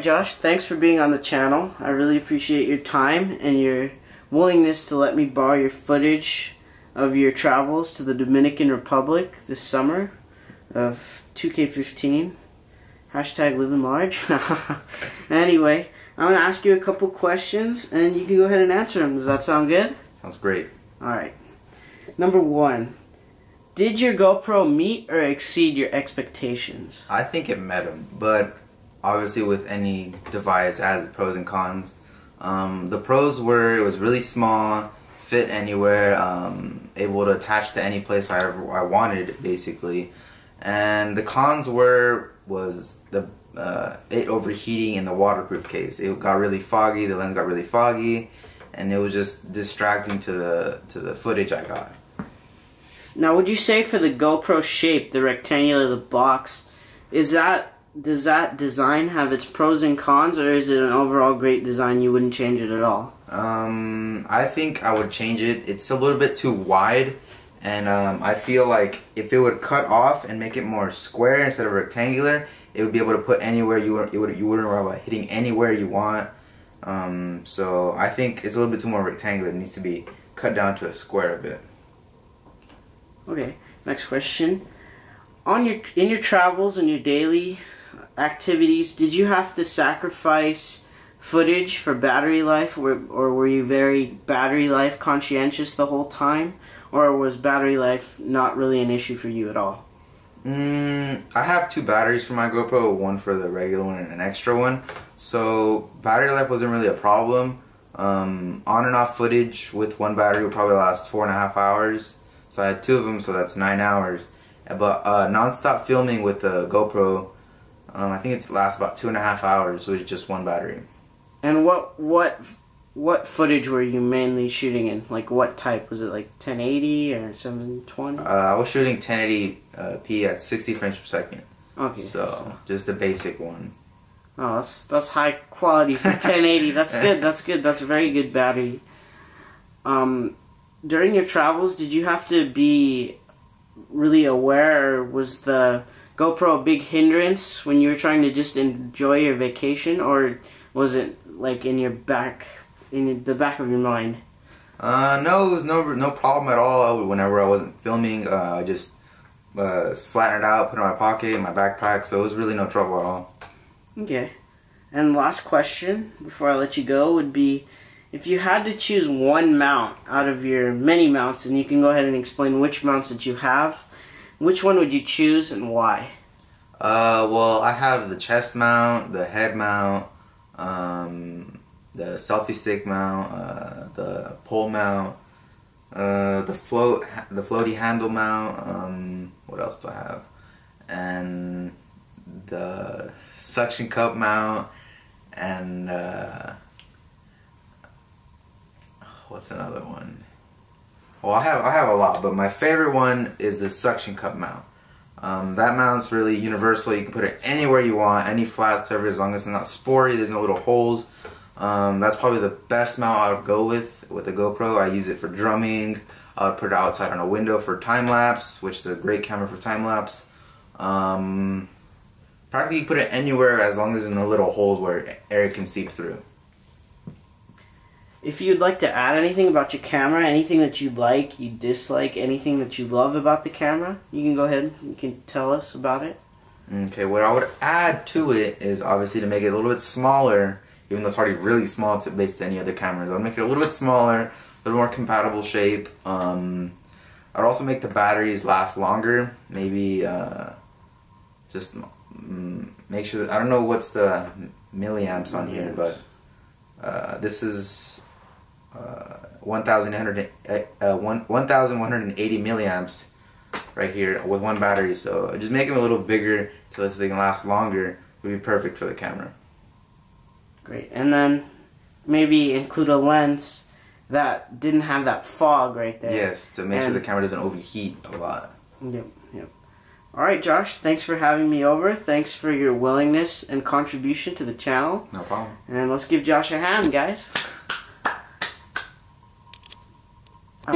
Josh, thanks for being on the channel. I really appreciate your time and your willingness to let me borrow your footage of your travels to the Dominican Republic this summer of 2K15. Hashtag living large. Anyway, I'm going to ask you a couple questions and you can go ahead and answer them. Does that sound good? Sounds great. Alright. Number 1. Did your GoPro meet or exceed your expectations? I think it met them, but obviously with any device it has pros and cons. The pros were it was really small, fit anywhere, able to attach to any place I wanted basically. And the cons was it overheating in the waterproof case. It got really foggy, the lens got really foggy, and it was just distracting to the footage I got. Now, would you say for the GoPro shape, the rectangular, the box, does that design have its pros and cons, or is it an overall great design, you wouldn't change it at all? I think I would change it. It's a little bit too wide, and I feel like if it would cut off and make it more square instead of rectangular, it would be able to put anywhere you wouldn't worry about hitting anywhere you want. So I think it's a little bit too more rectangular. It needs to be cut down to a square a bit. Okay, next question. In your travels and your daily activities, did you have to sacrifice footage for battery life, or were you very battery life conscientious the whole time, or was battery life not really an issue for you at all? I have 2 batteries for my GoPro, one for the regular one and an extra one, so battery life wasn't really a problem. On and off footage with one battery would probably last 4.5 hours. So I had 2 of them, so that's 9 hours. But non-stop filming with the GoPro, I think it lasts about 2.5 hours with just one battery. And what footage were you mainly shooting in? Like what type? Was it like 1080 or 720? I was shooting 1080p at 60 frames per second. Okay. So just the basic one. Oh, that's high quality for 1080. That's good. That's good. That's a very good battery. During your travels, did you have to be really aware, or was the GoPro a big hindrance when you were trying to just enjoy your vacation, or was it like in the back of your mind? No, it was no problem at all. Whenever I wasn't filming, I just flatten it out, put it in my pocket, in my backpack, so it was really no trouble at all. Okay. And last question before I let you go would be, if you had to choose one mount out of your many mounts, and you can go ahead and explain which mounts that you have, which one would you choose and why? Well, I have the chest mount, the head mount, the selfie stick mount, the pole mount, the floaty handle mount. What else do I have? And the suction cup mount, and what's another one? Well, I have a lot, but my favorite one is the suction cup mount. That mount's really universal. You can put it anywhere you want, any flat surface, as long as it's not sporty, there's no little holes. That's probably the best mount I would go with the GoPro. I use it for drumming. I would put it outside on a window for time lapse, which is a great camera for time lapse. Practically you put it anywhere as long as there's no little holes where air can seep through. If you'd like to add anything about your camera, anything that you like, you dislike, anything that you love about the camera, you can go ahead, you can tell us about it. Okay, what I would add to it is obviously to make it a little bit smaller, even though it's already really small based to any other cameras. I would make it a little bit smaller, a little more compatible shape. I'd also make the batteries last longer, maybe just make sure that, I don't know what's the milliamps on here, but this is 1,180 milliamps right here with one battery, so just make them a little bigger so that they can last longer would be perfect for the camera. Great. And then maybe include a lens that didn't have that fog right there. Yes, to make sure the camera doesn't overheat a lot. Yep, yep. Alright, Josh, thanks for having me over. Thanks for your willingness and contribution to the channel. No problem. And let's give Josh a hand, guys. Yeah.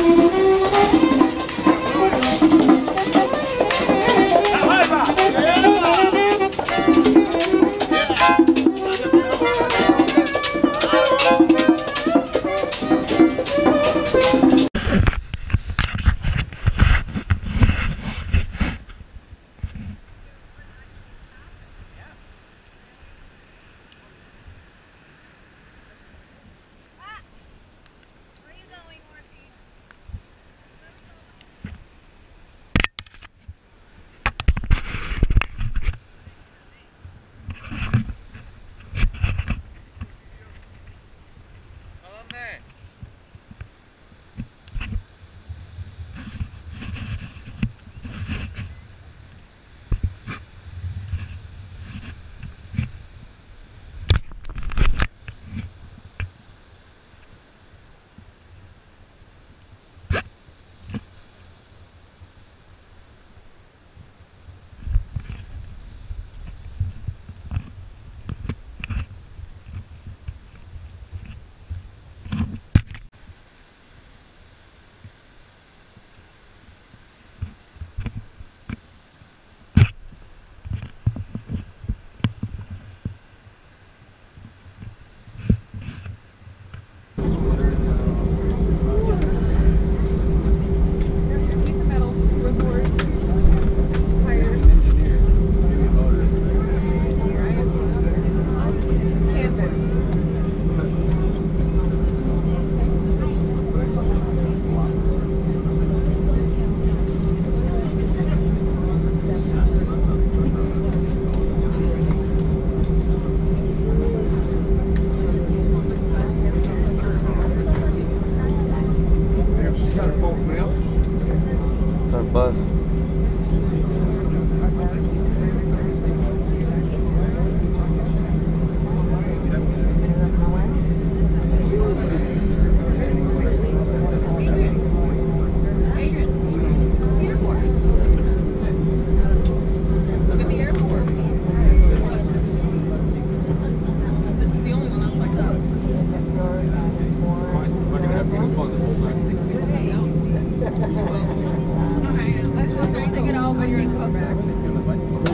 back.